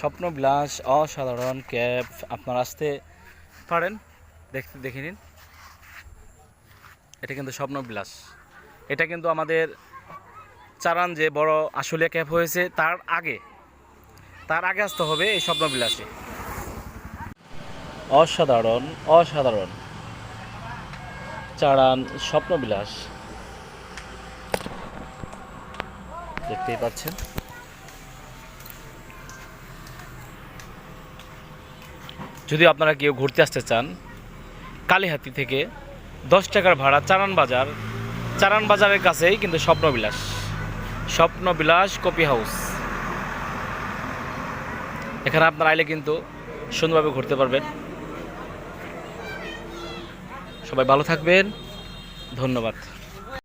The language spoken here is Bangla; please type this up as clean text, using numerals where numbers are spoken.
স্বপ্নবিলাস অসাধারণ ক্যাব, আপনারা আসতে পারেন, দেখে নিন। এটা কিন্তু স্বপ্নবিলাস, এটা কিন্তু আমাদের চারান যে বড় আশুলিয়া ক্যাব হয়েছে তার আগে আসতে হবে এই স্বপ্নবিলাসে। অসাধারণ অসাধারণ চারান স্বপ্নবিলাস, দেখতেই পাচ্ছেন। যদি আপনারা কেউ ঘুরতে আসতে চান, কালীহাতি থেকে 10 টাকার ভাড়া চারান বাজারের কাছেই কিন্তু স্বপ্নবিলাস কফি হাউস। এখানে আপনারা আইলে কিন্তু সুন্দরভাবে ঘুরতে পারবেন। সবাই ভালো থাকবেন, ধন্যবাদ।